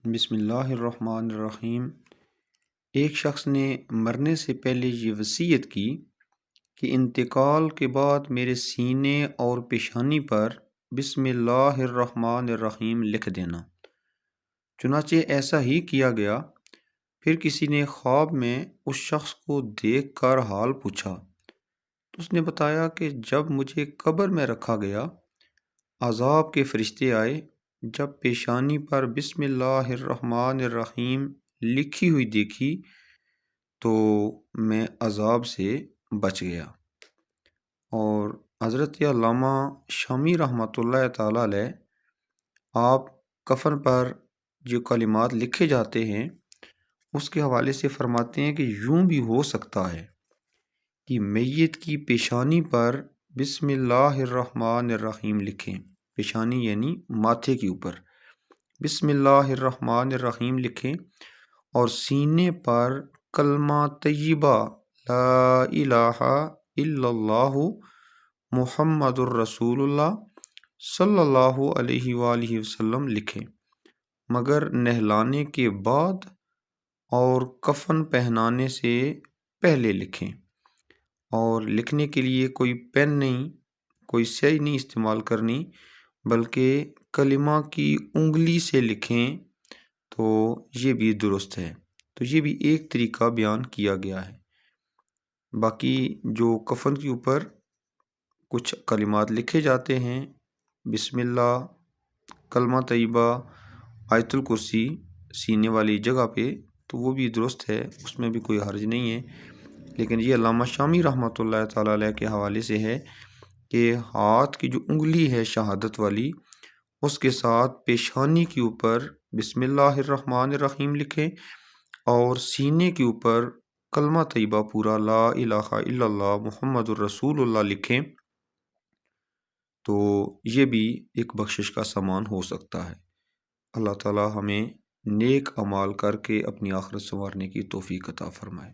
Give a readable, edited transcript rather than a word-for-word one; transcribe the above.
بسم اللہ الرحمن الرحیم۔ ایک شخص نے مرنے سے پہلے یہ وصیت کی کہ انتقال کے بعد میرے سینے اور پیشانی پر بسم اللہ الرحمن الرحیم لکھ دینا۔ چنانچہ ایسا ہی کیا گیا۔ پھر کسی نے خواب میں اس شخص کو دیکھ کر حال پوچھا تو اس نے بتایا کہ جب مجھے قبر میں رکھا گیا، عذاب کے فرشتے آئے، جب پیشانی پر بسم اللہ الرحمن الرحیم لکھی ہوئی دیکھی تو میں عذاب سے بچ گیا۔ اور حضرت علامہ شامی رحمۃ اللہ تعالی علیہ آپ کفن پر جو کلمات لکھے جاتے ہیں اس کے حوالے سے فرماتے ہیں کہ یوں بھی ہو سکتا ہے کہ میت کی پیشانی پر بسم اللہ الرحمن الرحیم لکھیں۔ پیشانی یعنی ماتھے کے اوپر بسم اللہ الرحمن الرحیم لکھیں اور سینے پر کلمہ طیبہ لا الہ الا اللہ محمد الرسول اللہ صلی اللہ علیہ وآلہ وسلم لکھیں، مگر نہلانے کے بعد اور کفن پہنانے سے پہلے لکھیں۔ اور لکھنے کے لیے کوئی پین نہیں، کوئی سیاہی نہیں استعمال کرنی، بلکہ کلمہ کی انگلی سے لکھیں تو یہ بھی درست ہے۔ تو یہ بھی ایک طریقہ بیان کیا گیا ہے۔ باقی جو کفن کے اوپر کچھ کلمات لکھے جاتے ہیں، بسم اللہ، کلمہ طیبہ، آیت الکرسی سینے والی جگہ پہ، تو وہ بھی درست ہے، اس میں بھی کوئی حرج نہیں ہے۔ لیکن یہ علامہ شامی رحمۃ اللہ تعالی علیہ کے حوالے سے ہے کہ ہاتھ کی جو انگلی ہے شہادت والی، اس کے ساتھ پیشانی کے اوپر بسم اللہ الرحمن الرحیم لکھیں اور سینے کے اوپر کلمہ طیبہ پورا لا الہ الا اللہ محمد الرسول اللہ لکھیں تو یہ بھی ایک بخشش کا سامان ہو سکتا ہے۔ اللہ تعالی ہمیں نیک اعمال کر کے اپنی آخرت سنوارنے کی توفیق عطا فرمائے۔